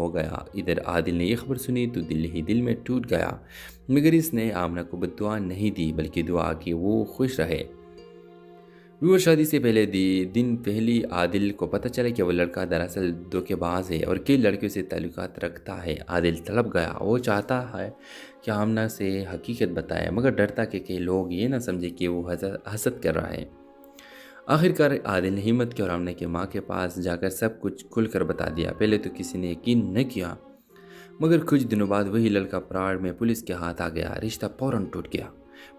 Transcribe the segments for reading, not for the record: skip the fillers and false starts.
ہو گیا۔ ادھر عادل نے یہ خبر سنی تو دل ہی دل میں ٹوٹ گیا، مگر اس نے آمنہ کو بد دعا نہیں دی بلکہ دعا کی وہ خوش رہے۔ ویور شادی سے پہلے دن پہلی عادل کو پتہ چلا کہ وہ لڑکا دراصل دھوکے باز ہے اور کئی لڑکیوں سے تعلقات رکھتا ہے۔ عادل تڑپ گیا، وہ چاہتا ہے کہ آمنہ سے حقیقت بتائے، مگر ڈرتا کہ کئی لوگ یہ نہ سمجھے کہ وہ حسد کر رہا ہے۔ آخرکار عادل نے ہمت کی اور آمنہ کی ماں کے پاس جا کر سب کچھ کھل کر بتا دیا۔ پہلے تو کسی نے یقین نہ کیا، مگر کچھ دنوں بعد وہی لڑکا پراڑ میں پولیس کے ہاتھ آ گیا۔ رشتہ فوراً ٹوٹ گیا۔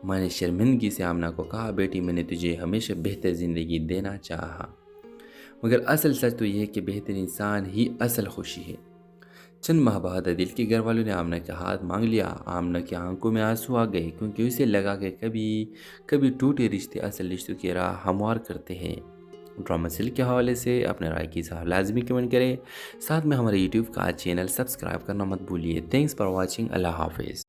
ماں نے شرمندگی سے آمنہ کو کہا، بیٹی میں نے تجھے ہمیشہ بہتر زندگی دینا چاہا، مگر اصل سچ تو یہ ہے کہ بہتر انسان ہی اصل خوشی ہے۔ چند ماہ بعد عادل کے گھر والوں نے آمنہ کا ہاتھ مانگ لیا۔ آمنہ کی آنکھوں میں آنسو آ گئے، کیونکہ اسے لگا کہ کبھی ٹوٹے رشتے اصل رشتوں کی راہ ہموار کرتے ہیں۔ ڈرامہ سیل کے حوالے سے اپنے رائے کی اظہار لازمی کمنٹ کریں، ساتھ میں ہمارے یوٹیوب کا چینل سبسکرائب کرنا مت بھولیے۔ Thanks for watching. اللہ حافظ۔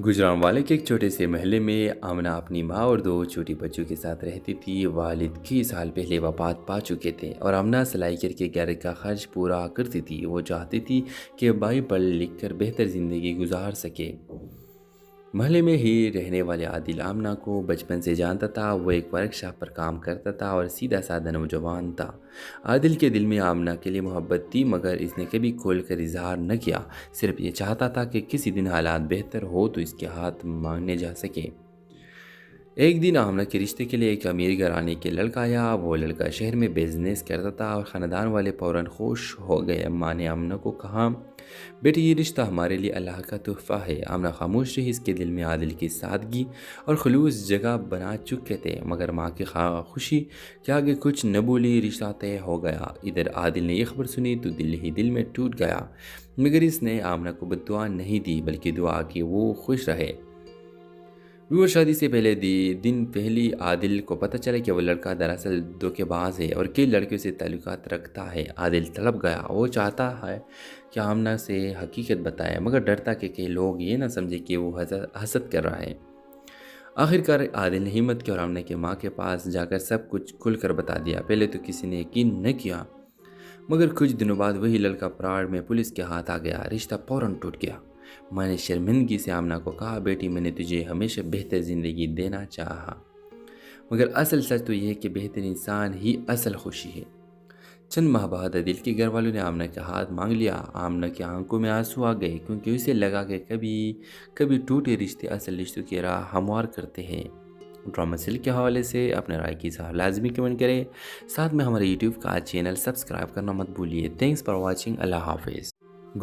گجرانوالے کے ایک چھوٹے سے محلے میں آمنہ اپنی ماں اور دو چھوٹی بچوں کے ساتھ رہتی تھی۔ والد کئی سال پہلے وفات پا چکے تھے اور آمنہ سلائی کر کے گھر کا خرچ پورا کرتی تھی۔ وہ چاہتی تھی کہ بھائی پڑھ لکھ کر بہتر زندگی گزار سکے۔ محلے میں ہی رہنے والے عادل آمنہ کو بچپن سے جانتا تھا۔ وہ ایک ورکشاپ پر کام کرتا تھا اور سیدھا سادہ نوجوان تھا۔ عادل کے دل میں آمنہ کے لیے محبت تھی، مگر اس نے کبھی کھول کر اظہار نہ کیا۔ صرف یہ چاہتا تھا کہ کسی دن حالات بہتر ہو تو اس کے ہاتھ مانگنے جا سکے۔ ایک دن آمنہ کے رشتے کے لیے ایک امیر گھرانے کے لڑکا آیا۔ وہ لڑکا شہر میں بزنس کرتا تھا اور خاندان والے فوراً خوش ہو گئے۔ ماں نے آمنہ کو کہا، بیٹی یہ رشتہ ہمارے لیے اللہ کا تحفہ ہے۔ آمنہ خاموش رہی۔ اس کے دل میں عادل کی سادگی اور خلوص جگہ بنا چکے تھے، مگر ماں کی خوشی کے آگے کچھ نہ بولی۔ رشتہ طے ہو گیا۔ ادھر عادل نے یہ خبر سنی تو دل ہی دل میں ٹوٹ گیا، مگر اس نے آمنہ کو بد دعا نہیں دی بلکہ دعا کی وہ خوش رہے۔ ویور شادی سے پہلے دن پہلی عادل کو پتہ چلا کہ وہ لڑکا دراصل دھوکے باز ہے اور کئی لڑکیوں سے تعلقات رکھتا ہے۔ عادل تڑپ گیا، وہ چاہتا ہے کہ آمنہ سے حقیقت بتائے، مگر ڈرتا کہ کئی لوگ یہ نہ سمجھے کہ وہ حسد کر رہا ہے۔ آخرکار عادل نے ہمت کی اور آمنہ کی ماں کے پاس جا کر سب کچھ کھل کر بتا دیا۔ پہلے تو کسی نے یقین نہ کیا، مگر کچھ دنوں بعد وہی لڑکا پراڑ میں پولیس کے ہاتھ آ گیا۔ رشتہ فوراً ٹوٹ گیا۔ ماں نے شرمندگی سے آمنہ کو کہا، بیٹی میں نے تجھے ہمیشہ بہتر زندگی دینا چاہا، مگر اصل سچ تو یہ ہے کہ بہتر انسان ہی اصل خوشی ہے۔ چند ماہ بعد عادل کے گھر والوں نے آمنہ کا ہاتھ مانگ لیا۔ آمنہ کی آنکھوں میں آنسو آ گئے، کیونکہ اسے لگا کہ کبھی ٹوٹے رشتے اصل رشتوں کی راہ ہموار کرتے ہیں۔ ڈرامہ سیل کے حوالے سے اپنے رائے کی اظہار لازمی کمنٹ کریں، ساتھ میں ہمارے یوٹیوب کا چینل سبسکرائب کرنا مت بھولیے۔ Thanks for watching. اللہ حافظ۔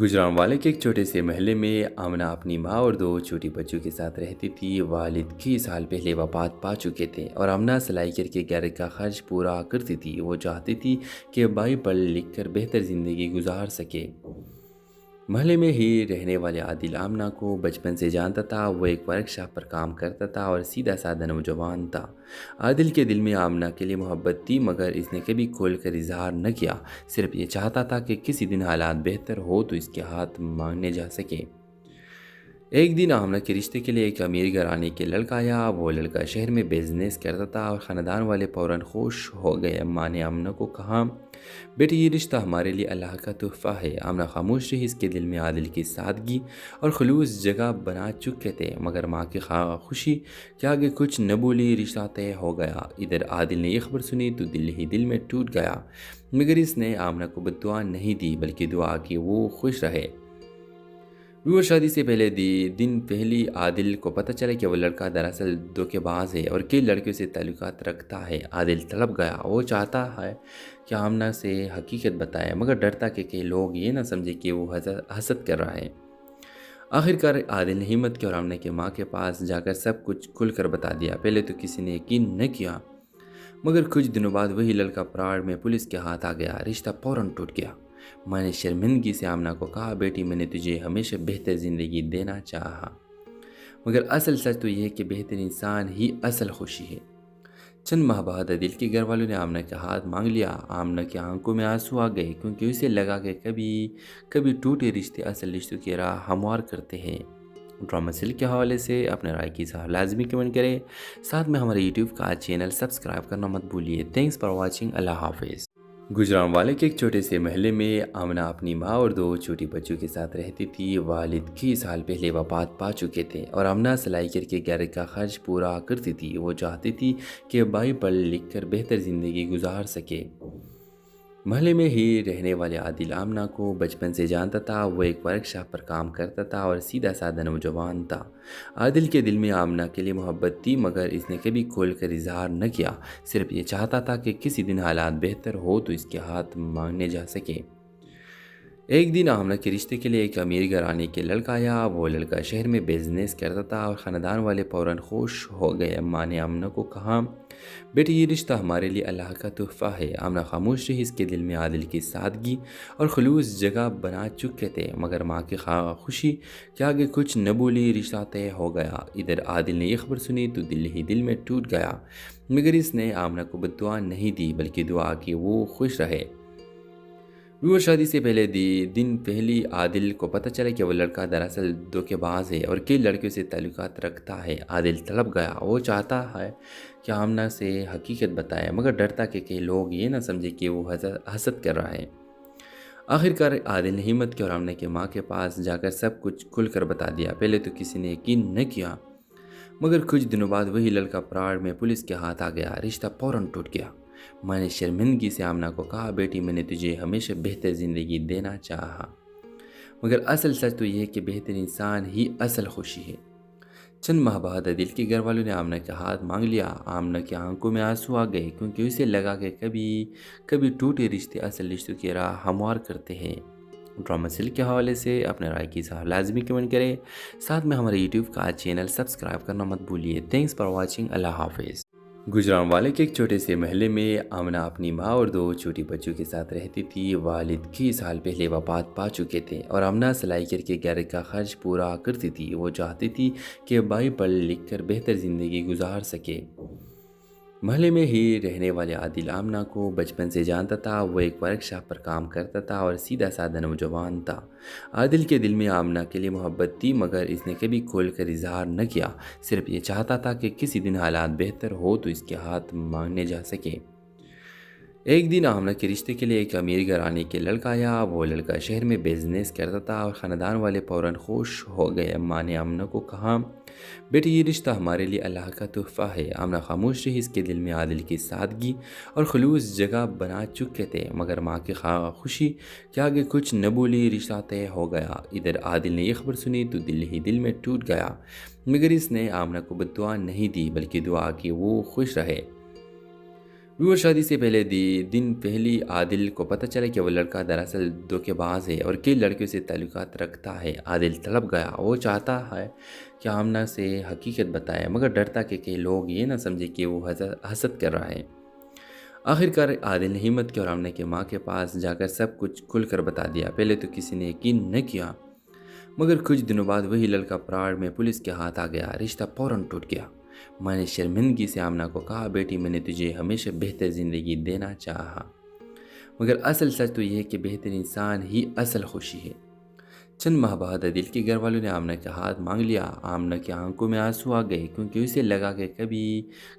گجرانوالے کے ایک چھوٹے سے محلے میں آمنہ اپنی ماں اور دو چھوٹی بچوں کے ساتھ رہتی تھی۔ والد کئی سال پہلے وفات پا چکے تھے اور آمنہ سلائی کر کے گھر کا خرچ پورا کرتی تھی۔ وہ چاہتی تھی کہ بھائی پڑھ لکھ کر بہتر زندگی گزار سکے۔ محلے میں ہی رہنے والے عادل آمنہ کو بچپن سے جانتا تھا۔ وہ ایک ورکشاپ پر کام کرتا تھا اور سیدھا سادہ نوجوان تھا۔ عادل کے دل میں آمنہ کے لیے محبت تھی، مگر اس نے کبھی کھول کر اظہار نہ کیا۔ صرف یہ چاہتا تھا کہ کسی دن حالات بہتر ہو تو اس کے ہاتھ مانگنے جا سکے۔ ایک دن آمنہ کے رشتے کے لیے ایک امیر گھرانے کے لڑکا آیا۔ وہ لڑکا شہر میں بزنس کرتا تھا اور خاندان والے فوراً خوش ہو گئے۔ ماں نے آمنہ کو کہا، بیٹی یہ رشتہ ہمارے لیے اللہ کا تحفہ ہے۔ آمنہ خاموش رہی۔ اس کے دل میں عادل کی سادگی اور خلوص جگہ بنا چکے تھے، مگر ماں کی خوشی کے آگے کچھ نہ بولی۔ رشتہ طے ہو گیا۔ ادھر عادل نے یہ خبر سنی تو دل ہی دل میں ٹوٹ گیا، مگر اس نے آمنہ کو بد دعا نہیں دی بلکہ دعا کی وہ خوش رہے۔ ویور شادی سے پہلے دن پہلی عادل کو پتہ چلا کہ وہ لڑکا دراصل دھوکے باز ہے اور کئی لڑکیوں سے تعلقات رکھتا ہے۔ عادل تڑپ گیا، وہ چاہتا ہے کہ آمنہ سے حقیقت بتائے، مگر ڈرتا کہ کئی لوگ یہ نہ سمجھے کہ وہ حسد کر رہا ہے۔ آخرکار عادل نے ہمت کی اور آمنہ کی ماں کے پاس جا کر سب کچھ کھل کر بتا دیا۔ پہلے تو کسی نے یقین نہ کیا، مگر کچھ دنوں بعد وہی لڑکا پراڑ میں پولیس کے ہاتھ آ گیا۔ رشتہ فوراً ٹوٹ گیا۔ ماں نے شرمندگی سے آمنہ کو کہا، بیٹی میں نے تجھے ہمیشہ بہتر زندگی دینا چاہا، مگر اصل سچ تو یہ ہے کہ بہتر انسان ہی اصل خوشی ہے۔ چند ماہ بعد عادل کے گھر والوں نے آمنہ کا ہاتھ مانگ لیا۔ آمنہ کی آنکھوں میں آنسو آ گئے، کیونکہ اسے لگا کہ کبھی ٹوٹے رشتے اصل رشتوں کی راہ ہموار کرتے ہیں۔ ڈرامہ سیل کے حوالے سے اپنے رائے کی اظہار لازمی کمنٹ کریں، ساتھ میں ہمارے یوٹیوب کا چینل سبسکرائب کرنا مت بھولیے۔ Thanks for watching. اللہ حافظ۔ गुजरांवाले के एक छोटे से महल्ले में आमना अपनी माँ और दो छोटी बच्चों के साथ रहती थी। वालिद कई साल पहले वफात पा चुके थे और आमना सिलाई करके घर का खर्च पूरा करती थी। वो चाहती थी कि भाई पढ़ लिख कर बेहतर ज़िंदगी गुजार सके। महल्ले में ही रहने वाले आदिल आमना को बचपन से जानता था। वो एक वर्कशॉप पर काम करता था और सीधा साधा नौजवान था। आदिल के दिल में आमना के लिए मोहब्बत थी, मगर इसने कभी खोल कर इजहार न किया। सिर्फ ये चाहता था कि किसी दिन हालात बेहतर हो तो इसके हाथ मांगने जा सके। एक दिन आमना के रिश्ते के लिए एक अमीर घराने के लड़का आया। वो लड़का शहर में बिजनेस करता था और ख़ानदान वाले फ़ौरन खुश हो गए। अम्मा ने आमना को कहा, बेटी ये रिश्ता हमारे लिए अल्लाह का तोहफ़ा है। आमना खामोश रही। इसके दिल में आदिल की सादगी और खलूस जगह बना चुके थे, मगर माँ की खुशी के आगे कुछ न बोली। रिश्ता तय हो गया। इधर आदिल ने यह खबर सुनी तो दिल ही दिल में टूट गया, मगर इसने आमना को बद्दुआ नहीं दी बल्कि दुआ की वो खुश रहे। व्यूअर शादी से पहले दिन पहली आदिल को पता चला कि वो लड़का दरअसल धोखेबाज है और कई लड़कियों से ताल्लुकात रखता है। आदिल तड़प गया। वो चाहता है कि आमना से हकीकत बताए, मगर डरता कि कई लोग ये ना समझे कि वो हसद कर रहा है। आखिरकार आदिल ने हिम्मत की और आमना की माँ के पास जाकर सब कुछ खुलकर बता दिया। पहले तो किसी ने यकीन न किया, मगर कुछ दिनों बाद वही लड़का पराड़ में पुलिस के हाथ आ गया। रिश्ता फौरन टूट गया। माँ ने शर्मिंदगी से आमना को कहा, बेटी मैंने तुझे हमेशा बेहतर ज़िंदगी देना चाहा, मगर असल सच तो यह है कि बेहतर इंसान ही असल खुशी है। चंद माह बाद आदिल के घर वालों ने आमना का हाथ मांग लिया। आमना की आंखों में आंसू आ गए, क्योंकि उसे लगा कि कभी टूटे रिश्ते असल रिश्तों की राह हमवार करते हैं। ड्रामा सीरियल के हवाले से अपने राय की इज़हार लाजमी कमेंट करें। साथ में हमारे यूट्यूब का चैनल सब्सक्राइब करना मत भूलिए। Thanks for watching. अल्लाह हाफिज़। गुजरांवाले के एक छोटे से महल्ले में आमना अपनी माँ और दो छोटी बच्चों के साथ रहती थी। वालिद कई साल पहले वफात पा चुके थे और आमना सिलाई करके घर का खर्च पूरा करती थी। वो चाहती थी कि भाई पढ़ लिख कर बेहतर ज़िंदगी गुजार सके। महल्ले में ही रहने वाले आदिल आमना को बचपन से जानता था। वो एक वर्कशॉप पर काम करता था और सीधा साधा नौजवान था। आदिल के दिल में आमना के लिए मोहब्बत थी, मगर इसने कभी खोल कर इजहार न किया। सिर्फ ये चाहता था कि किसी दिन हालात बेहतर हो तो इसके हाथ मांगने जा सके। एक दिन आमना के रिश्ते के लिए एक अमीर घराने के लड़का आया। वो लड़का शहर में बिजनेस करता था और ख़ानदान वाले फ़ौरन खुश हो गए। अम्मा ने आमना को कहा, बेटी ये रिश्ता हमारे लिए अल्लाह का तोहफ़ा है। आमना खामोश रही। इसके दिल में आदिल की सादगी और खलूस जगह बना चुके थे, मगर माँ की खुशी के आगे कुछ न बोली। रिश्ता तय हो गया। इधर आदिल ने यह खबर सुनी तो दिल ही दिल में टूट गया, मगर इसने आमना को बद्दुआ नहीं दी बल्कि दुआ की वो खुश रहे। व्यूअर शादी से पहले दिन पहली आदिल को पता चला कि वो लड़का दरअसल धोखेबाज है और कई लड़कियों से ताल्लुकात रखता है। आदिल तड़प गया। वो चाहता है कि आमना से हकीकत बताए, मगर डरता कि कई लोग ये ना समझे कि वो हसद कर रहा है। आखिरकार आदिल ने हिम्मत की और आमना की माँ के पास जाकर सब कुछ खुलकर बता दिया। पहले तो किसी ने यकीन न किया, मगर कुछ दिनों बाद वही लड़का पराड़ में पुलिस के हाथ आ गया। रिश्ता फौरन टूट गया। माँ ने शर्मिंदगी से आमना को कहा, बेटी मैंने तुझे हमेशा बेहतर ज़िंदगी देना चाहा, मगर असल सच तो यह है कि बेहतर इंसान ही असल खुशी है। चंद माह बाद आदिल के घर वालों ने आमना का हाथ मांग लिया। आमना की आंखों में आंसू आ गए, क्योंकि उसे लगा कि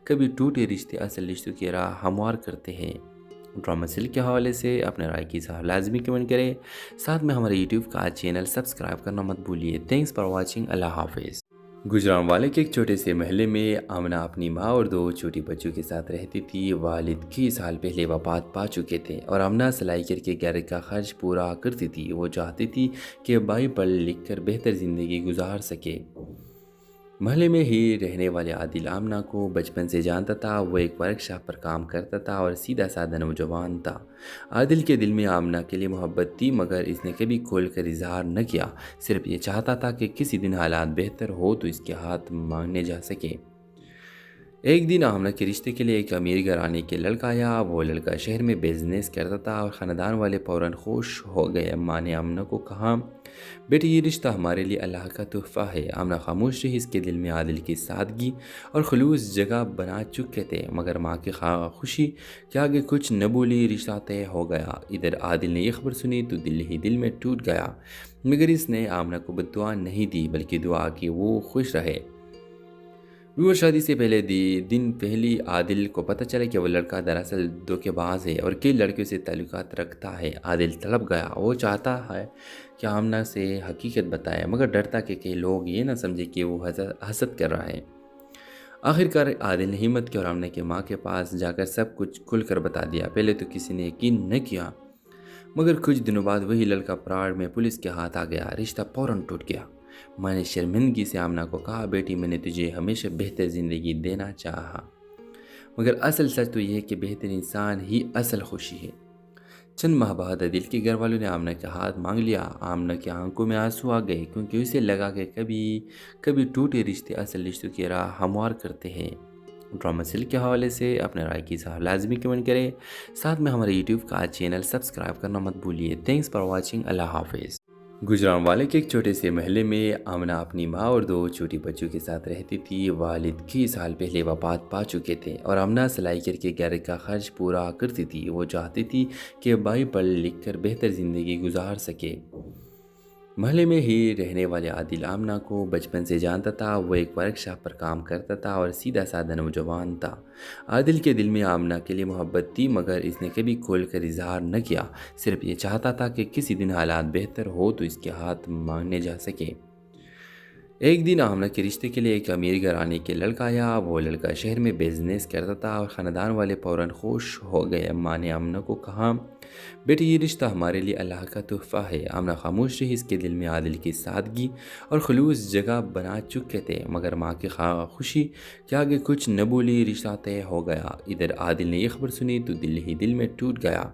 कभी टूटे रिश्ते असल रिश्तों की राह हमवार करते हैं। ड्रामा सीरियल के हवाले से अपने राय की इज़हार लाजमी कमेंट करें। साथ में हमारे यूट्यूब का चैनल सब्सक्राइब करना मत भूलिए। Thanks for watching. अल्लाह हाफिज़। गुजरांवाले के एक छोटे से महल्ले में आमना अपनी माँ और दो छोटी बच्चों के साथ रहती थी। वालिद कई साल पहले वफात पा चुके थे और आमना सिलाई करके घर का खर्च पूरा करती थी। वो चाहती थी कि भाई पढ़ लिख कर बेहतर ज़िंदगी गुजार सके। महल्ले में ही रहने वाले आदिल आमना को बचपन से जानता था। वो एक वर्कशॉप पर काम करता था और सीधा साधा नौजवान था। आदिल के दिल में आमना के लिए मोहब्बत थी, मगर इसने कभी खोल कर इजहार न किया। सिर्फ ये चाहता था कि किसी दिन हालात बेहतर हो तो इसके हाथ मांगने जा सके। एक दिन आमना के रिश्ते के लिए एक अमीर घराने के लड़का आया। वो लड़का शहर में बिजनेस करता था और ख़ानदान वाले फ़ौरन खुश हो गए। अम्मा ने आमना को कहा, बेटी ये रिश्ता हमारे लिए अल्लाह का तोहफ़ा है। आमना खामोश रही। इसके दिल में आदिल की सादगी और खलूस जगह बना चुके थे, मगर माँ की खुशी के आगे कुछ न बोली। रिश्ता तय हो गया। इधर आदिल ने यह खबर सुनी तो दिल ही दिल में टूट गया, मगर इसने आमना को बद्दुआ नहीं दी बल्कि दुआ की वो खुश रहे। व्यूअर शादी से पहले दिन पहली आदिल को पता चला कि वो लड़का दरअसल धोखेबाज है और कई लड़कियों से ताल्लुकात रखता है। आदिल तड़प गया। वो चाहता है कि आमना से हकीकत बताए, मगर डरता कि कई लोग ये ना समझे कि वो हसद कर रहा है। आखिरकार आदिल ने हिम्मत की और आमना की माँ के पास जाकर सब कुछ खुलकर बता दिया। पहले तो किसी ने यकीन न किया, मगर कुछ दिनों बाद वही लड़का प्राण में पुलिस के हाथ आ गया। रिश्ता फौरन टूट गया। मैंने शर्मिंदगी से आमना को कहा, बेटी मैंने तुझे हमेशा बेहतर ज़िंदगी देना चाहा, मगर असल सच तो यह है कि बेहतर इंसान ही असल खुशी है। चंद माह बाद आदिल के घर वालों ने आमना का हाथ मांग लिया। आमना की आंखों में आंसू आ गए, क्योंकि उसे लगा कि कभी कभी टूटे रिश्ते असल रिश्तों की राह हमवार करते हैं। ड्रामा सीरियल के हवाले से अपने राय की इज़हार लाजमी कमेंट करें। साथ में हमारे यूट्यूब का चैनल सब्सक्राइब करना मत भूलिए। Thanks for watching. अल्लाह हाफिज़। गुजरांवाले के एक छोटे से महल्ले में आमना अपनी माँ और दो छोटी बच्चों के साथ रहती थी। वालिद कई साल पहले वफात पा चुके थे और आमना सिलाई करके घर का खर्च पूरा करती थी। वो चाहती थी कि भाई पढ़ लिख कर बेहतर ज़िंदगी गुजार सके। महल्ले में ही रहने वाले आदिल आमना को बचपन से जानता था। वो एक वर्कशॉप पर काम करता था और सीधा साधा नौजवान था। आदिल के दिल में आमना के लिए मोहब्बत थी, मगर इसने कभी खोल कर इजहार न किया। सिर्फ ये चाहता था कि किसी दिन हालात बेहतर हो तो इसके हाथ मांगने जा सके। एक दिन आमना के रिश्ते के लिए एक अमीर घराने के लड़का आया। वो लड़का शहर में बिजनेस करता था और ख़ानदान वाले फ़ौरन खुश हो गए। अम्मा ने आमना को कहा, बेटी ये रिश्ता हमारे लिए अल्लाह का तोहफ़ा है। आमना खामोश रही। इसके दिल में आदिल की सादगी और खलूस जगह बना चुके थे, मगर माँ की खुशी के आगे कुछ न बोली। रिश्ता तय हो गया। इधर आदिल ने यह खबर सुनी तो दिल ही दिल में टूट गया,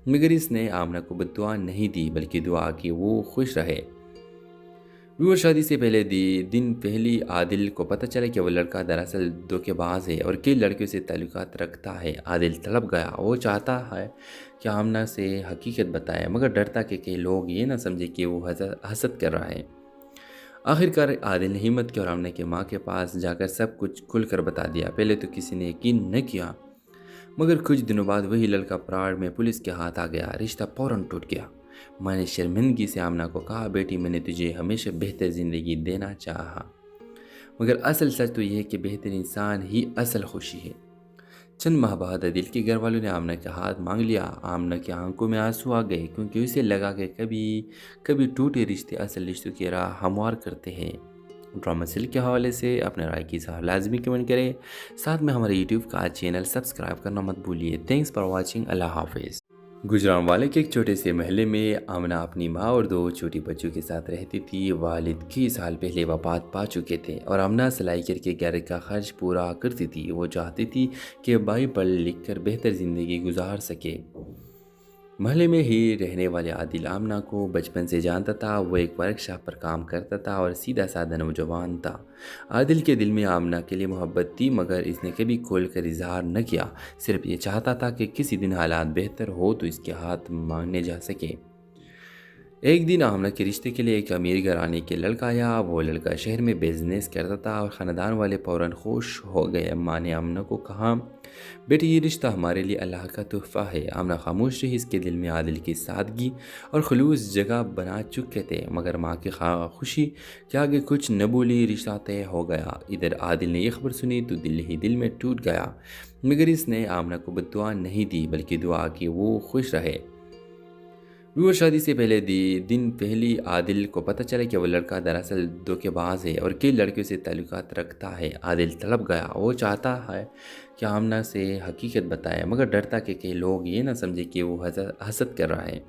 मगर इसने आमना को बद्दुआ नहीं दी, बल्कि दुआ की वो खुश रहे। व्यूअर शादी से पहले दिन पहली आदिल को पता चला कि वो लड़का दरअसल धोखेबाज है और कई लड़कियों से ताल्लुकात रखता है। आदिल तड़प गया। वो चाहता है कि आमना से हकीकत बताए, मगर डरता कि कई लोग ये ना समझे कि वो हसद कर रहा है। आखिरकार आदिल ने हिम्मत की और आमना की माँ के पास जाकर सब कुछ खुलकर बता दिया। पहले तो किसी ने यकीन न किया, मगर कुछ दिनों बाद वही लड़का प्राण में पुलिस के हाथ आ गया। रिश्ता फौरन टूट गया। मैंने शर्मिंदगी से आमना को कहा, बेटी मैंने तुझे हमेशा बेहतर ज़िंदगी देना चाहा, मगर असल सच तो यह है कि बेहतर इंसान ही असल खुशी है। चंद माह बाद आदिल के घर वालों ने आमना का हाथ मांग लिया। आमना की आंखों में आंसू आ गए, क्योंकि उसे लगा कि कभी कभी टूटे रिश्ते असल रिश्तों की राह हमवार करते हैं। ड्रामा सीरियल के हवाले से अपने राय की इज़हार लाजमी कमेंट करें। साथ में हमारे यूट्यूब का चैनल सब्सक्राइब करना मत भूलिए। Thanks for watching. अल्लाह हाफिज़। गुजरांवाले के एक छोटे से महल्ले में आमना अपनी माँ और दो छोटी बच्चों के साथ रहती थी। वालिद कई साल पहले वफात पा चुके थे और आमना सिलाई करके घर का खर्च पूरा करती थी। वो चाहती थी कि भाई पढ़ लिख कर बेहतर ज़िंदगी गुजार सके। महल्ले में ही रहने वाले आदिल आमना को बचपन से जानता था। वो एक वर्कशॉप पर काम करता था और सीधा साधा नौजवान था। आदिल के दिल में आमना के लिए मोहब्बत थी, मगर इसने कभी खोल कर इजहार न किया। सिर्फ ये चाहता था कि किसी दिन हालात बेहतर हो तो इसके हाथ मांगने जा सके। एक दिन आमना के रिश्ते के लिए एक अमीर घराने के लड़का आया। वो लड़का शहर में बिजनेस करता था और ख़ानदान वाले फ़ौरन खुश हो गए। अम्मा ने आमना को कहा, बेटी ये रिश्ता हमारे लिए अल्लाह का तोहफ़ा है। आमना खामोश रही। इसके दिल में आदिल की सादगी और खलूस जगह बना चुके थे, मगर माँ की खुशी के आगे कुछ न बोली। रिश्ता तय हो गया। इधर आदिल ने यह खबर सुनी तो दिल ही दिल में टूट गया, मगर इसने आमना को बद्दुआ नहीं दी, बल्कि दुआ की वो खुश रहे। व्यूअर शादी से पहले दिन पहली आदिल को पता चला कि वो लड़का दरअसल धोखेबाज है और कई लड़कियों से ताल्लुकात रखता है। आदिल तड़प गया। वो चाहता है कि आमना से हकीकत बताए, मगर डरता कि कई लोग ये ना समझे कि वो हसद कर रहा है।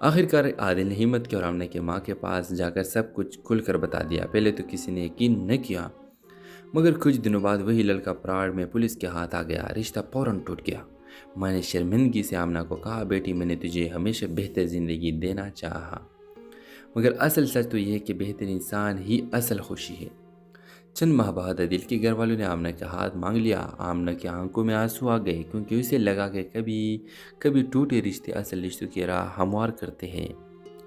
आखिरकार आदिल ने हिम्मत की और आमना की माँ के पास जाकर सब कुछ खुलकर बता दिया। पहले तो किसी ने यकीन न किया, मगर कुछ दिनों बाद वही लड़का प्राण में पुलिस के हाथ आ गया। रिश्ता फौरन टूट गया। मैंने शर्मिंदगी से आमना को कहा, बेटी मैंने तुझे हमेशा बेहतर ज़िंदगी देना चाहा, मगर असल सच तो यह है कि बेहतर इंसान ही असल खुशी है। चंद माह बाद आदिल के घर वालों ने आमना का हाथ मांग लिया। आमना की आंखों में आंसू आ गए, क्योंकि उसे लगा कि कभी कभी टूटे रिश्ते असल रिश्तों की राह हमवार करते हैं।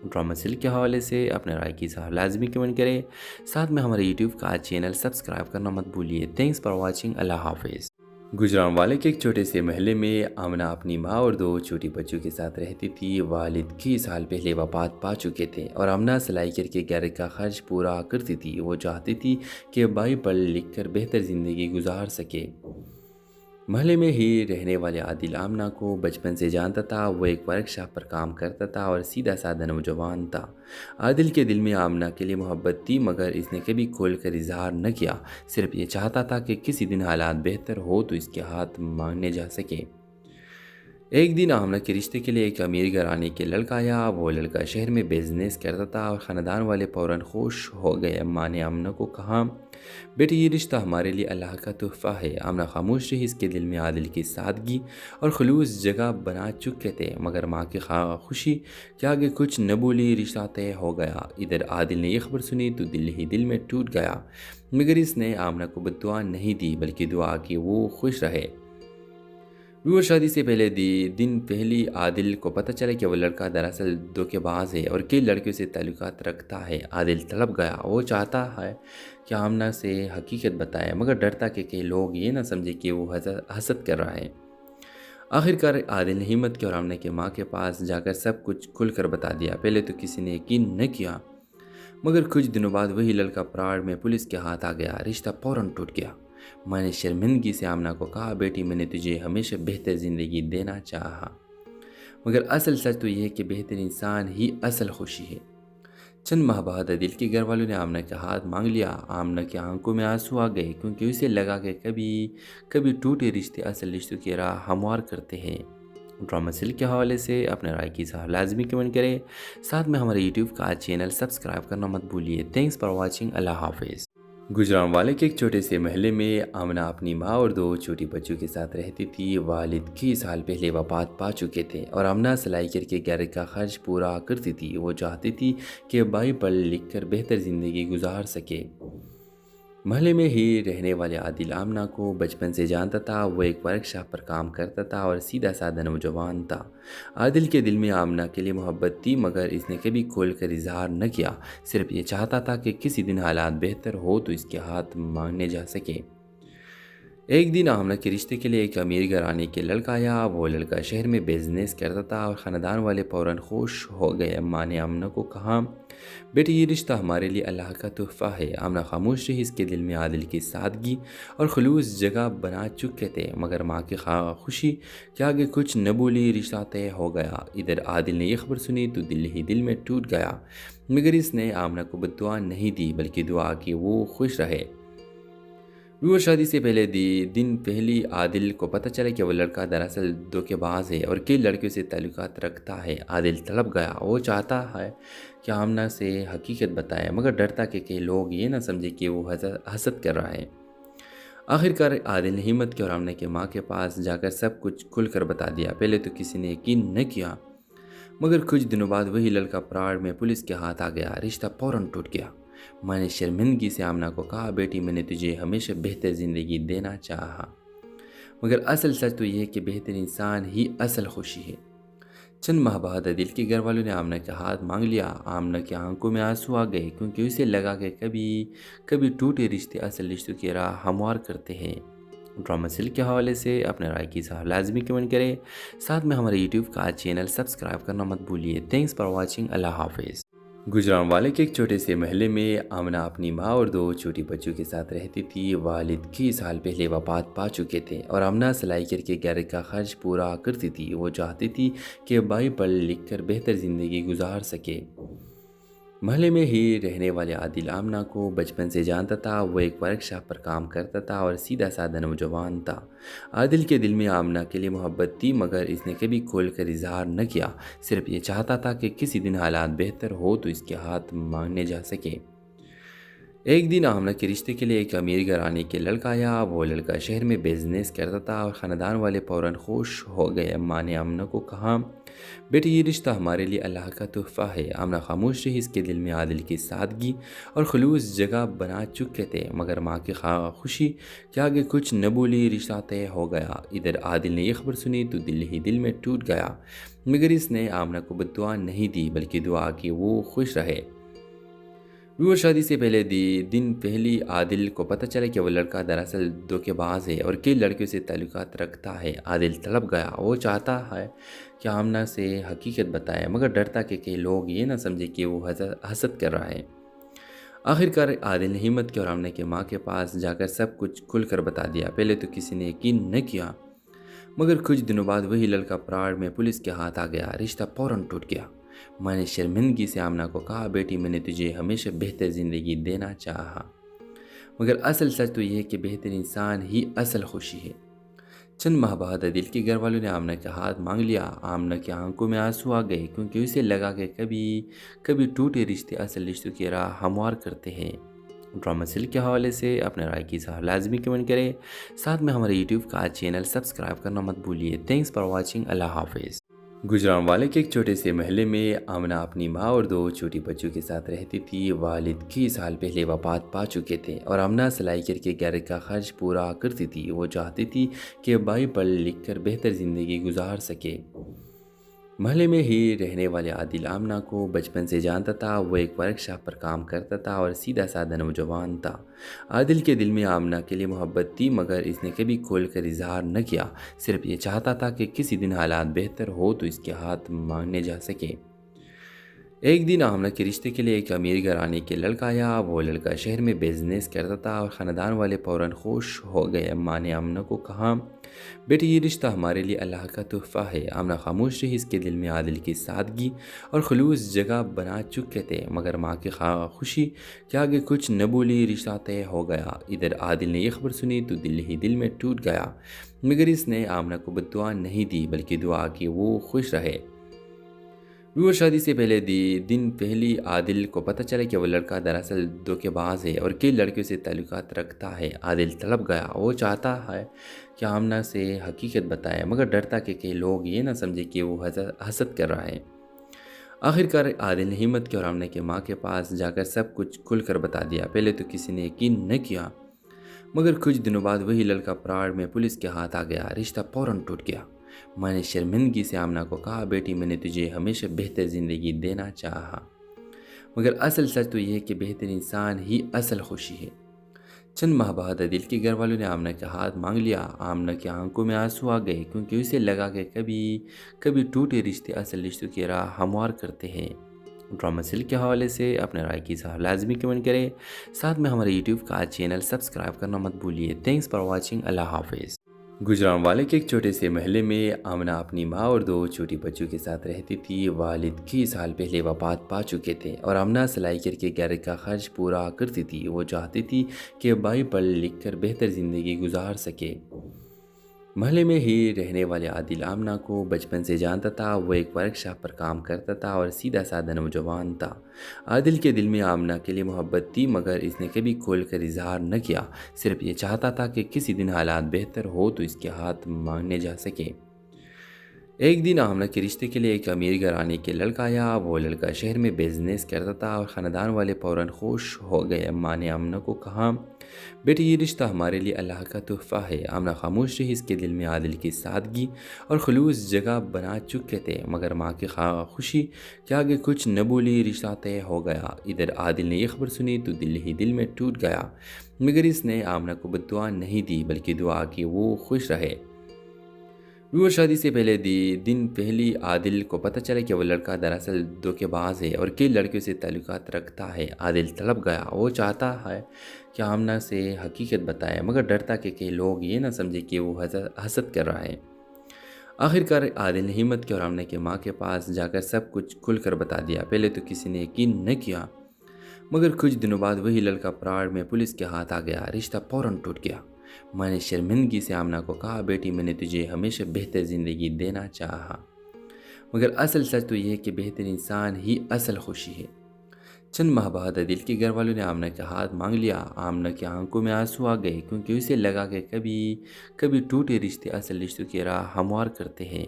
ड्रामा सीरियल के हवाले से अपने राय की इज़हार लाजमी कमेंट करें। साथ में हमारे यूट्यूब का चैनल सब्सक्राइब करना मत भूलिए। Thanks for watching. अल्लाह हाफिज़। गुजरांवाले के एक छोटे से महल्ले में आमना अपनी माँ और दो छोटी बच्चों के साथ रहती थी। वालिद कई साल पहले वफात पा चुके थे और आमना सिलाई करके घर का खर्च पूरा करती थी। वो चाहती थी कि भाई पढ़ लिख कर बेहतर ज़िंदगी गुजार सके। महल्ले में ही रहने वाले आदिल आमना को बचपन से जानता था। वो एक वर्कशॉप पर काम करता था और सीधा साधा नौजवान था। आदिल के दिल में आमना के लिए मोहब्बत थी, मगर इसने कभी खोल कर इजहार न किया। सिर्फ ये चाहता था कि किसी दिन हालात बेहतर हो तो इसके हाथ मांगने जा सके। एक दिन आमना के रिश्ते के लिए एक अमीर घराने के लड़का आया। वो लड़का शहर में बिजनेस करता था और ख़ानदान वाले फ़ौरन खुश हो गए। अम्मा ने आमना को कहा, बेटी ये रिश्ता हमारे लिए अल्लाह का तोहफ़ा है। आमना खामोश रही। इसके दिल में आदिल की सादगी और खलूस जगह बना चुके थे, मगर माँ की खुशी के आगे कुछ न बोली। रिश्ता तय हो गया। इधर आदिल ने यह खबर सुनी तो दिल ही दिल में टूट गया, मगर इसने आमना को बद्दुआ नहीं दी बल्कि दुआ की वो खुश रहे। व्यूअर शादी से पहले दिन पहली आदिल को पता चला कि वह लड़का दरअसल धोखेबाज है और कई लड़कियों से ताल्लुकात रखता है। आदिल तड़प गया। वो चाहता है कि आमना से हकीकत बताए, मगर डरता कि कई लोग ये ना समझे कि वो हसद कर रहा है। आखिरकार आदिल ने हिम्मत की और आमना की माँ के पास जाकर सब कुछ खुलकर बता दिया। पहले तो किसी ने यकीन न किया, मगर कुछ दिनों बाद वही लड़का प्राण में पुलिस के हाथ आ गया। रिश्ता फौरन टूट गया। मैंने शर्मिंदगी से आमना को कहा, बेटी मैंने तुझे हमेशा बेहतर ज़िंदगी देना चाहा, मगर असल सच तो यह है कि बेहतर इंसान ही असल खुशी है। चंद माह बाद आदिल के घर वालों ने आमना का हाथ मांग लिया। आमना की आंखों में आंसू आ गए, क्योंकि उसे लगा कि कभी कभी टूटे रिश्ते असल रिश्तों की राह हमवार करते हैं। ड्रामा सीरियल के हवाले से अपने राय की सलाह लाजमी कमेंट करें। साथ में हमारे यूट्यूब का चैनल सब्सक्राइब करना मत भूलिए। Thanks for watching. अल्लाह हाफिज़। गुजरांवाले के एक छोटे से महल्ले में आमना अपनी माँ और दो छोटी बच्चों के साथ रहती थी। वालिद कई साल पहले वफात पा चुके थे और आमना सिलाई करके घर का खर्च पूरा करती थी। वो चाहती थी कि भाई पढ़ लिख कर बेहतर ज़िंदगी गुजार सके। महल्ले में ही रहने वाले आदिल आमना को बचपन से जानता था। वो एक वर्कशॉप पर काम करता था और सीधा साधा नौजवान था। आदिल के दिल में आमना के लिए मोहब्बत थी, मगर इसने कभी खोल कर इजहार न किया। सिर्फ ये चाहता था कि किसी दिन हालात बेहतर हो तो इसके हाथ मांगने जा सके। एक दिन आमना के रिश्ते के लिए एक अमीर घराने के लड़का आया। वो लड़का शहर में बिजनेस करता था और ख़ानदान वाले फ़ौरन खुश हो गए। अम्मा ने आमना को कहा, बेटी ये रिश्ता हमारे लिए अल्लाह का तोहफ़ा है। आमना खामोश रही। इसके दिल में आदिल की सादगी और खलूस जगह बना चुके थे, मगर माँ की खुशी के आगे कुछ न बोली। रिश्ता तय हो गया। इधर आदिल ने यह खबर सुनी तो दिल ही दिल में टूट गया, मगर इसने आमना को बद्दुआ नहीं दी बल्कि दुआ की वो खुश रहे। व्यूअर शादी से पहले दिन पहली आदिल को पता चला कि वह लड़का दरअसल धोखेबाज है और कई लड़कियों से ताल्लुकात रखता है। आदिल तड़प गया। वो चाहता है कि आमना से हकीकत बताए, मगर डरता कि कई लोग ये ना समझे कि वो हसद कर रहा है। आखिरकार आदिल ने हिम्मत की और आमना की माँ के पास जाकर सब कुछ खुलकर बता दिया। पहले तो किसी ने यकीन न किया, मगर कुछ दिनों बाद वही लड़का प्राण में पुलिस के हाथ आ गया। रिश्ता फौरन टूट गया। मैंने शर्मिंदगी से आमना को कहा, बेटी मैंने तुझे हमेशा बेहतर ज़िंदगी देना चाहा, मगर असल सच तो यह है कि बेहतर इंसान ही असल खुशी है। चंद माह बाद आदिल के घर वालों ने आमना का हाथ मांग लिया। आमना की आंखों में आंसू आ गए, क्योंकि उसे लगा कि कभी कभी टूटे रिश्ते असल रिश्तों की राह हमवार करते हैं। ड्रामा सीरियल के हवाले से अपने राय की सलाह लाजमी कमेंट करें। साथ में हमारे यूट्यूब का चैनल सब्सक्राइब करना मत भूलिए। Thanks for watching. अल्लाह हाफिज़। गुजरांवाले के एक छोटे से महल्ले में आमना अपनी माँ और दो छोटी बच्चों के साथ रहती थी। वालिद कई साल पहले वफात पा चुके थे और आमना सिलाई करके घर का खर्च पूरा करती थी। वो चाहती थी कि भाई पढ़ लिख कर बेहतर ज़िंदगी गुजार सके। महल्ले में ही रहने वाले आदिल आमना को बचपन से जानता था। वो एक वर्कशॉप पर काम करता था और सीधा साधा नौजवान था। आदिल के दिल में आमना के लिए मोहब्बत थी, मगर इसने कभी खोल कर इजहार न किया। सिर्फ ये चाहता था कि किसी दिन हालात बेहतर हो तो इसके हाथ मांगने जा सके। एक दिन आमना के रिश्ते के लिए एक अमीर घराने के लड़का आया। वो लड़का शहर में बिजनेस करता था और ख़ानदान वाले फ़ौरन खुश हो गए। अम्मा ने आमना को कहा, बेटी ये रिश्ता हमारे लिए अल्लाह का तोहफ़ा है। आमना खामोश रही। इसके दिल में आदिल की सादगी और खलूस जगह बना चुके थे, मगर माँ की खुशी के आगे कुछ न बोली। रिश्ता तय हो गया। इधर आदिल ने यह खबर सुनी तो दिल ही दिल में टूट गया, मगर इसने आमना को बद्दुआ नहीं दी बल्कि दुआ की वो खुश रहे। व्यूअर शादी से पहले दिन पहली आदिल को पता चला कि वो लड़का दरअसल धोखेबाज है और कई लड़कियों से ताल्लुकात रखता है। आदिल तड़प गया। वो चाहता है कि आमना से हकीकत बताए, मगर डरता कि कई लोग ये ना समझे कि वो हसद कर रहा है। आखिरकार आदिल ने हिम्मत की और आमना की माँ के पास जाकर सब कुछ खुलकर बता दिया। पहले तो किसी ने यकीन न किया, मगर कुछ दिनों बाद वही लड़का पराड़ में पुलिस के हाथ आ गया। रिश्ता फौरन टूट गया। माँ ने शर्मिंदगी से आमना को कहा, बेटी मैंने तुझे हमेशा बेहतर ज़िंदगी देना चाहा, मगर असल सच तो यह है कि बेहतर इंसान ही असल खुशी है। चंद माह बाद आदिल के घर वालों ने आमना का हाथ मांग लिया। आमना की आंखों में आंसू आ गए, क्योंकि उसे लगा कि कभी कभी टूटे रिश्ते असल रिश्तों की राह हमवार करते हैं। ड्रामा सील के हवाले से अपने राय की इज़हार लाजमी कमेंट करें। साथ में हमारे यूट्यूब का चैनल सब्सक्राइब करना मत भूलिए। Thanks for watching. अल्लाह हाफिज़। गुजरांवाले के एक छोटे से महल्ले में आमना अपनी माँ और दो छोटी बच्चों के साथ रहती थी। वालिद कई साल पहले वफात पा चुके थे और आमना सिलाई करके घर का खर्च पूरा करती थी। वो चाहती थी कि भाई पढ़ लिख कर बेहतर ज़िंदगी गुजार सके। महल्ले में ही रहने वाले आदिल आमना को बचपन से जानता था। वो एक वर्कशॉप पर काम करता था और सीधा साधा नौजवान था। आदिल के दिल में आमना के लिए मोहब्बत थी, मगर इसने कभी खोल कर इजहार न किया। सिर्फ ये चाहता था कि किसी दिन हालात बेहतर हो तो इसके हाथ मांगने जा सके। एक दिन आमना के रिश्ते के लिए एक अमीर घराने के लड़का आया। वो लड़का शहर में बिजनेस करता था और ख़ानदान वाले फ़ौरन खुश हो गए। माँ ने आमना को कहा, बेटी ये रिश्ता हमारे लिए अल्लाह का तोहफ़ा है। आमना खामोश रही। इसके दिल में आदिल की सादगी और खलूस जगह बना चुके थे, मगर माँ की खुशी के आगे कुछ न बोली। रिश्ता तय हो गया। इधर आदिल ने यह खबर सुनी तो दिल ही दिल में टूट गया, मगर इसने आमना को बद्दुआ नहीं दी, बल्कि दुआ की वो खुश रहे। व्यूअर शादी से पहले दिन पहली आदिल को पता चला कि वो लड़का दरअसल धोखेबाज है और कई लड़कियों से ताल्लुकात रखता है। आदिल तड़प गया। वो चाहता है कि आमना से हकीकत बताए, मगर डरता कि कई लोग ये ना समझे कि वो हसद कर रहा है। आखिरकार आदिल ने हिम्मत की और आमना की माँ के पास जाकर सब कुछ खुलकर बता दिया। पहले तो किसी ने यकीन न किया, मगर कुछ दिनों बाद वही लड़का पराड़ में पुलिस के हाथ आ गया। रिश्ता फौरन टूट गया। माँ ने शर्मिंदगी से आमना को कहा, बेटी मैंने तुझे हमेशा बेहतर ज़िंदगी देना चाहा, मगर असल सच तो यह है कि बेहतर इंसान ही असल खुशी है। चंद माह बाद आदिल के घर वालों ने आमना का हाथ मांग लिया। आमना की आंखों में आंसू आ गए, क्योंकि उसे लगा कि कभी कभी टूटे रिश्ते असल रिश्तों की राह हमवार करते हैं। ड्रामा सील के हवाले से अपने राय की इज़हार लाजमी कमेंट करें। साथ में हमारे यूट्यूब का चैनल सब्सक्राइब करना मत भूलिए। Thanks for watching. अल्लाह हाफिज़। गुजरांवाले के एक छोटे से महल्ले में आमना अपनी माँ और दो छोटी बच्चों के साथ रहती थी। वालिद कई साल पहले वफात पा चुके थे और आमना सिलाई करके घर का खर्च पूरा करती थी। वो चाहती थी कि भाई पढ़ लिख कर बेहतर ज़िंदगी गुजार सके। महल्ले में ही रहने वाले आदिल आमना को बचपन से जानता था। वो एक वर्कशॉप पर काम करता था और सीधा साधा नौजवान था। आदिल के दिल में आमना के लिए मोहब्बत थी, मगर इसने कभी खोल कर इजहार न किया। सिर्फ ये चाहता था कि किसी दिन हालात बेहतर हो तो इसके हाथ मांगने जा सके। एक दिन आमना के रिश्ते के लिए एक अमीर घराने के लड़का आया। वो लड़का शहर में बिजनेस करता था और ख़ानदान वाले फ़ौरन खुश हो गए। माँ ने आमना को कहा, बेटी ये रिश्ता हमारे लिए अल्लाह का तोहफ़ा है। आमना खामोश रही। इसके दिल में आदिल की सादगी और खलूस जगह बना चुके थे, मगर माँ की खुशी के आगे कुछ न बोली। रिश्ता तय हो गया। इधर आदिल ने यह खबर सुनी तो दिल ही दिल में टूट गया, मगर इसने आमना को बद्दुआ नहीं दी, बल्कि दुआ की वो खुश रहे। व्यूअर शादी से पहले दिन पहली आदिल को पता चला कि वो लड़का दरअसल धोखेबाज है और कई लड़कियों से ताल्लुकात रखता है। आदिल तड़प गया। वो चाहता है कि आमना से हकीकत बताए, मगर डरता कि कई लोग ये ना समझे कि वो हसद कर रहा है। आखिरकार आदिल ने हिम्मत की और आमना की माँ के पास जाकर सब कुछ खुलकर बता दिया। पहले तो किसी ने यकीन न किया, मगर कुछ दिनों बाद वही लड़का पराड़ में पुलिस के हाथ आ गया। रिश्ता फौरन टूट गया। माँ ने शर्मिंदगी से आमना को कहा, बेटी मैंने तुझे हमेशा बेहतर ज़िंदगी देना चाहा, मगर असल सच तो यह है कि बेहतर इंसान ही असल खुशी है। चंद माह बाद आदिल के घर वालों ने आमना का हाथ मांग लिया। आमना की आंखों में आंसू आ गए, क्योंकि उसे लगा कि कभी कभी टूटे रिश्ते असल रिश्तों की राह हमवार करते हैं।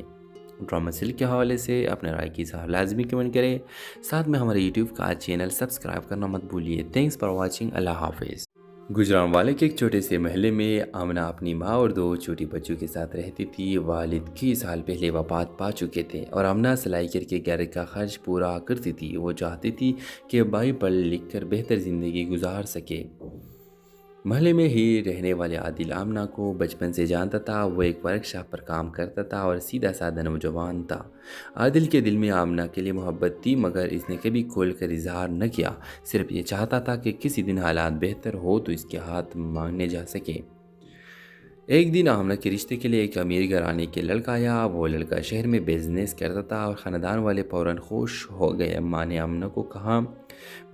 ड्रामा सील के हवाले से अपने राय की इज़हार लाजमी कमेंट करें। साथ में हमारे यूट्यूब का चैनल सब्सक्राइब करना मत भूलिए। Thanks for watching. अल्लाह हाफिज़। गुजरांवाले के एक छोटे से महल में आमना अपनी माँ और दो छोटी बच्चों के साथ रहती थी। वालिद कई साल पहले वफात पा चुके थे और आमना सिलाई करके घर का खर्च पूरा करती थी। वो चाहती थी कि भाई पढ़ लिख कर बेहतर ज़िंदगी गुजार सके। महल्ले में ही रहने वाले आदिल आमना को बचपन से जानता था। वो एक वर्कशॉप पर काम करता था और सीधा साधा नौजवान था। आदिल के दिल में आमना के लिए मोहब्बत थी, मगर इसने कभी खोल कर इजहार न किया। सिर्फ ये चाहता था कि किसी दिन हालात बेहतर हो तो इसके हाथ मांगने जा सके। एक दिन आमना के रिश्ते के लिए एक अमीर घराने के लड़का आया। वो लड़का शहर में बिजनेस करता था और ख़ानदान वाले फ़ौरन खुश हो गए। अम्मा ने आमना को कहा,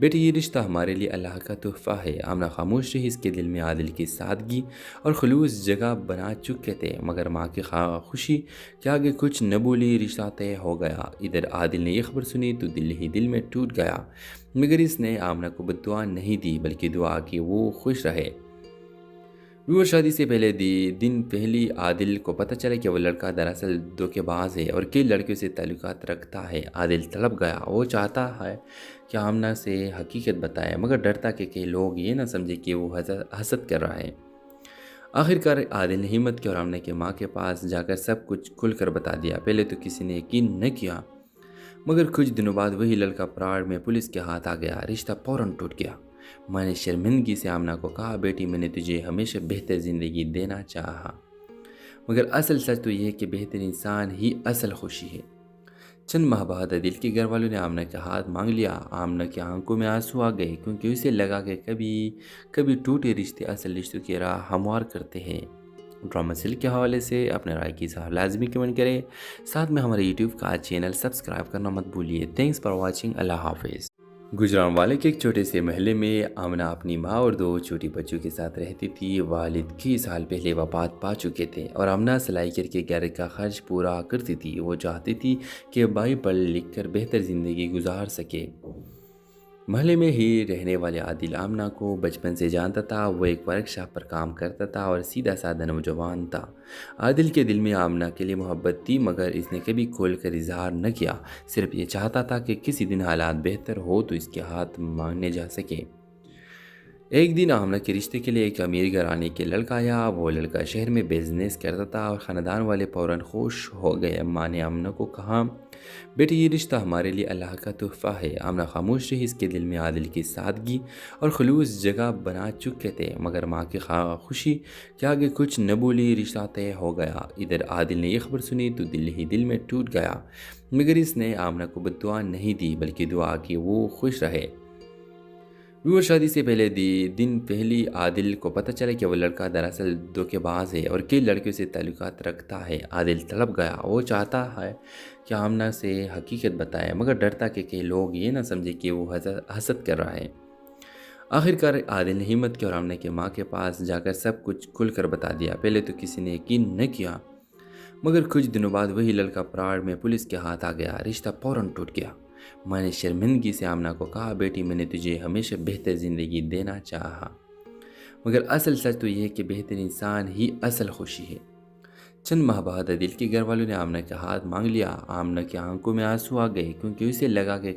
बेटी ये रिश्ता हमारे लिए अल्लाह का तोहफ़ा है। आमना खामोश रही। इसके दिल में आदिल की सादगी और खलूस जगह बना चुके थे, मगर माँ की खुशी के आगे कुछ न बोली। रिश्ता तय हो गया। इधर आदिल ने यह खबर सुनी तो दिल ही दिल में टूट गया, मगर इसने आमना को बद्दुआ नहीं दी बल्कि दुआ की वो खुश रहे। व्यूअर शादी से पहले दिन पहली आदिल को पता चला कि वो लड़का दरअसल धोखेबाज है और कई लड़कियों से ताल्लुकात रखता है। आदिल तड़प गया। वो चाहता है कि आमना से हकीकत बताए, मगर डरता कि कई लोग ये ना समझे कि वो हसद कर रहा है। आखिरकार आदिल ने हिम्मत की और आमना के माँ के पास जाकर सब कुछ खुलकर बता दिया। पहले तो किसी ने यकीन न किया, मगर कुछ दिनों बाद वही लड़का पराड़ में पुलिस के हाथ आ गया। रिश्ता फौरन टूट गया। माँ ने शर्मिंदगी से आमना को कहा, बेटी मैंने तुझे हमेशा बेहतर ज़िंदगी देना चाहा, मगर असल सच तो यह है कि बेहतर इंसान ही असल खुशी है। चंद माह बाद आदिल के घर वालों ने आमना का हाथ मांग लिया। आमना की आंखों में आंसू आ गए, क्योंकि उसे लगा कि कभी टूटे रिश्ते असल रिश्तों की राह हमवार करते हैं। ड्रामा सीरियल के हवाले से अपने राय की इज़हार लाजमी कमेंट करें। साथ में हमारे यूट्यूब का चैनल सब्सक्राइब करना मत भूलिए। Thanks for watching. अल्लाह हाफिज़। गुजरांवाले के एक छोटे से महल्ले में आमना अपनी माँ और दो छोटी बच्चों के साथ रहती थी। वालिद कई साल पहले वफात पा चुके थे और आमना सिलाई करके घर का खर्च पूरा करती थी। वो चाहती थी कि भाई पढ़ लिख कर बेहतर ज़िंदगी गुजार सके। महल्ले में ही रहने वाले आदिल आमना को बचपन से जानता था। वो एक वर्कशॉप पर काम करता था और सीधा साधा नौजवान था। आदिल के दिल में आमना के लिए मोहब्बत थी, मगर इसने कभी खोल कर इजहार न किया। सिर्फ ये चाहता था कि किसी दिन हालात बेहतर हो तो इसके हाथ मांगने जा सके। एक दिन आमना के रिश्ते के लिए एक अमीर घराने के लड़का आया। वो लड़का शहर में बिजनेस करता था और ख़ानदान वाले फ़ौरन खुश हो गए। अम्मा ने आमना को कहा, बेटी ये रिश्ता हमारे लिए अल्लाह का तोहफ़ा है। आमना खामोश रही। इसके दिल में आदिल की सादगी और खलूस जगह बना चुके थे, मगर माँ की खुशी के आगे कुछ न बोली। रिश्ता तय हो गया। इधर आदिल ने यह खबर सुनी तो दिल ही दिल में टूट गया, मगर इसने आमना को बद्दुआ नहीं दी बल्कि दुआ की वो खुश रहे। व्यूअर शादी से पहले दिन पहली आदिल को पता चला कि वो लड़का दरअसल धोखेबाज है और कई लड़कियों से ताल्लुकात रखता है। आदिल तड़प गया। वो चाहता है कि आमना से हकीकत बताए, मगर डरता कि कई लोग ये ना समझे कि वो हसद कर रहा है। आखिरकार आदिल ने हिम्मत की और आमना के माँ के पास जाकर सब कुछ खुलकर बता दिया। पहले तो किसी ने यकीन न किया, मगर कुछ दिनों बाद वही लड़का पराड़ में पुलिस के हाथ आ गया। रिश्ता फौरन टूट गया। माँ ने शर्मिंदगी से आमना को कहा, बेटी मैंने तुझे हमेशा बेहतर ज़िंदगी देना चाहा, मगर असल सच तो यह है कि बेहतर इंसान ही असल खुशी है। चंद माह बाद आदिल के घर वालों ने आमना का हाथ मांग लिया। आमना की आंखों में आंसू आ गए, क्योंकि उसे लगा कि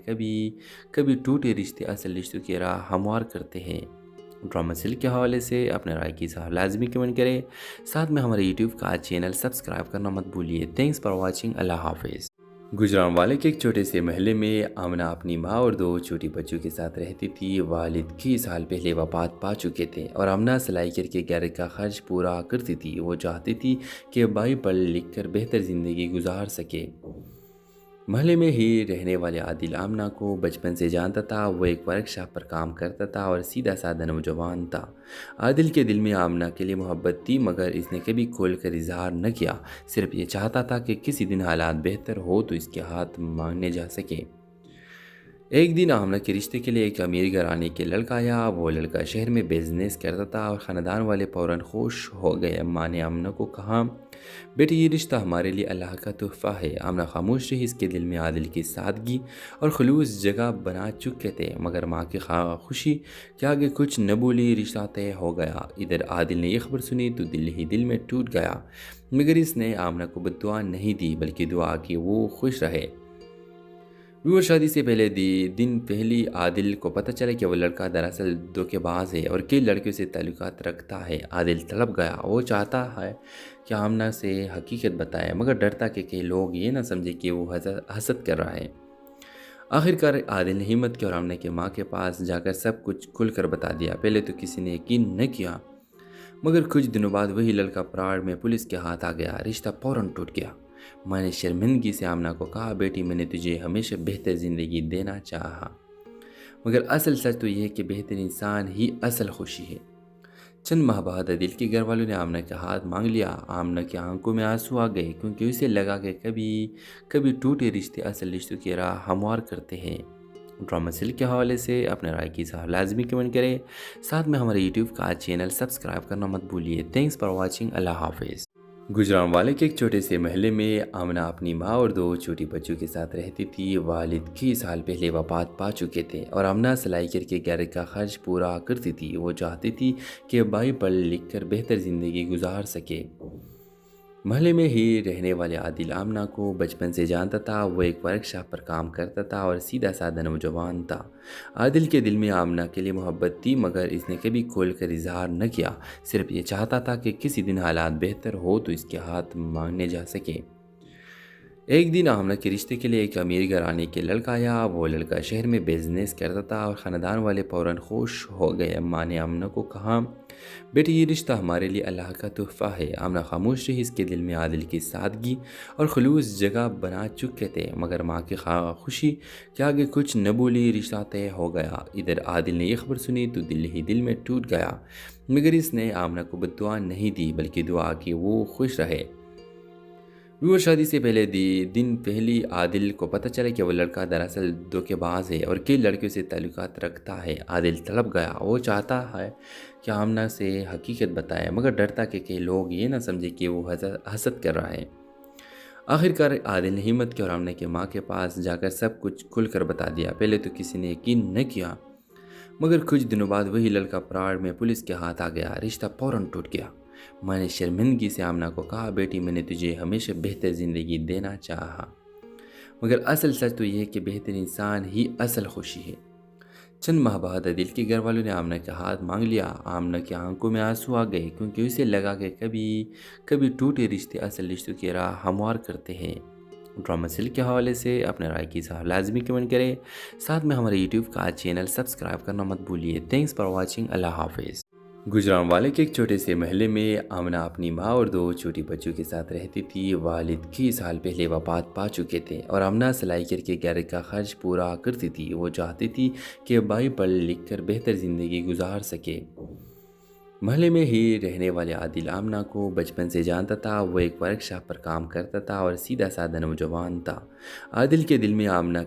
कभी टूटे रिश्ते असल रिश्तों की राह हमवार करते हैं। ड्रामा सीरियल के हवाले से अपने राय की इज़हार लाजमी कमेंट करें। साथ में हमारे यूट्यूब का चैनल सब्सक्राइब करना मत भूलिए। Thanks for watching. अल्लाह हाफिज़। गुजरांवाले के एक छोटे से महल्ले में आमना अपनी माँ और दो छोटी बच्चों के साथ रहती थी। वालिद कई साल पहले वफात पा चुके थे और आमना सिलाई करके घर का खर्च पूरा करती थी। वो चाहती थी कि भाई पढ़ लिख कर बेहतर ज़िंदगी गुजार सके। महल्ले में ही रहने वाले आदिल आमना को बचपन से जानता था। वो एक वर्कशॉप पर काम करता था और सीधा साधा नौजवान था। आदिल के दिल में आमना के लिए मोहब्बत थी, मगर इसने कभी खोल कर इजहार न किया। सिर्फ ये चाहता था कि किसी दिन हालात बेहतर हो तो इसके हाथ मांगने जा सके। एक दिन आमना के रिश्ते के लिए एक अमीर घराने के लड़का आया। वो लड़का शहर में बिजनेस करता था और ख़ानदान वाले फ़ौरन खुश हो गए। अम्मा ने आमना को कहा, बेटी ये रिश्ता हमारे लिए अल्लाह का तोहफ़ा है। आमना खामोश रही। इसके दिल में आदिल की सादगी और खलूस जगह बना चुके थे, मगर माँ की खुशी के आगे कुछ न बोली। रिश्ता तय हो गया। इधर आदिल ने यह खबर सुनी तो दिल ही दिल में टूट गया, मगर इसने आमना को बद्दुआ नहीं दी बल्कि दुआ की वो खुश रहे। व्यूअर शादी से पहले दिन पहली आदिल को पता चला कि वो लड़का दरअसल धोखेबाज है और कई लड़कियों से ताल्लुकात रखता है। आदिल तड़प गया। वो चाहता है कि आमना से हकीकत बताए, मगर डरता कि कई लोग ये ना समझे कि वो हसद कर रहा है। आखिरकार आदिल ने हिम्मत की और आमना की माँ के पास जाकर सब कुछ खुलकर बता दिया। पहले तो किसी ने यकीन न किया, मगर कुछ दिनों बाद वही लड़का पराड़ में पुलिस के हाथ आ गया। रिश्ता फौरन टूट गया। मैंने शर्मिंदगी से आमना को कहा, बेटी मैंने तुझे हमेशा बेहतर ज़िंदगी देना चाहा, मगर असल सच तो यह है कि बेहतर इंसान ही असल खुशी है। चंद माह बाद आदिल के घर वालों ने आमना का हाथ मांग लिया। आमना की आंखों में आंसू आ गए, क्योंकि उसे लगा कि कभी कभी टूटे रिश्ते असल रिश्तों की राह हमवार करते हैं। ड्रामा सीरियल के हवाले से अपने राय की इज़हार लाजमी कमेंट करें। साथ में हमारे यूट्यूब का चैनल सब्सक्राइब करना मत भूलिए। Thanks for watching. अल्लाह हाफिज़। गुजरांवाले के एक छोटे से महल्ले में आमना अपनी माँ और दो छोटी बच्चों के साथ रहती थी। वालिद कई साल पहले वफात पा चुके थे और आमना सिलाई करके घर का खर्च पूरा करती थी। वो चाहती थी कि भाई पढ़ लिख कर बेहतर ज़िंदगी गुजार सके। महल्ले में ही रहने वाले आदिल आमना को बचपन से जानता था। वो एक वर्कशॉप पर काम करता था और सीधा साधा नौजवान था। आदिल के दिल में आमना के लिए मोहब्बत थी, मगर इसने कभी खोल कर इजहार न किया। सिर्फ ये चाहता था कि किसी दिन हालात बेहतर हो तो इसके हाथ मांगने जा सके। एक दिन आमना के रिश्ते के लिए एक अमीर घराने के लड़का आया। वो लड़का शहर में बिजनेस करता था और ख़ानदान वाले फ़ौरन खुश हो गए। अम्मा ने आमना को कहा, बेटी ये रिश्ता हमारे लिए अल्लाह का तोहफ़ा है। आमना खामोश रही। इसके दिल में आदिल की सादगी और खलूस जगह बना चुके थे, मगर माँ की खुशी के आगे कुछ न बोली। रिश्ता तय हो गया। इधर आदिल ने यह खबर सुनी तो दिल ही दिल में टूट गया, मगर इसने आमना को बद्दुआ नहीं दी, बल्कि दुआ की वो खुश रहे। व्यूअर शादी से पहले दिन पहली आदिल को पता चला कि वो लड़का दरअसल धोखेबाज है और कई लड़कियों से ताल्लुकात रखता है। आदिल तड़प गया। वो चाहता है कि आमना से हकीकत बताए, मगर डरता कि कई लोग ये ना समझे कि वो हसद कर रहा है। आखिरकार आदिल ने हिम्मत की और आमना की माँ के पास जाकर सब कुछ खुलकर बता दिया। पहले तो किसी ने यकीन न किया, मगर कुछ दिनों बाद वही लड़का पराड़ में पुलिस के हाथ आ गया। रिश्ता फौरन टूट गया। मैंने शर्मिंदगी से आमना को कहा, बेटी मैंने तुझे हमेशा बेहतर ज़िंदगी देना चाहा, मगर असल सच तो यह है कि बेहतर इंसान ही असल खुशी है। चंद माह बाद आदिल के घर वालों ने आमना का हाथ मांग लिया। आमना की आंखों में आंसू आ गए, क्योंकि उसे लगा कि कभी कभी टूटे रिश्ते असल रिश्तों की राह हमवार करते हैं। ड्रामा सीरियल के हवाले से अपने राय की इज़हार लाजमी कमेंट करें। साथ में हमारे यूट्यूब का चैनल सब्सक्राइब करना मत भूलिए। Thanks for watching. अल्लाह हाफिज़। गुजरांवाले के एक छोटे से महल्ले में आमना अपनी माँ और दो छोटी बच्चों के साथ रहती थी। वालिद कई साल पहले वफात पा चुके थे और आमना सिलाई करके घर का खर्च पूरा करती थी। वो चाहती थी कि भाई पढ़ लिख कर बेहतर ज़िंदगी गुजार सके। महल्ले में ही रहने वाले आदिल आमना को बचपन से जानता था। वो एक वर्कशॉप पर काम करता था और सीधा साधा नौजवान था। आदिल के दिल में आमना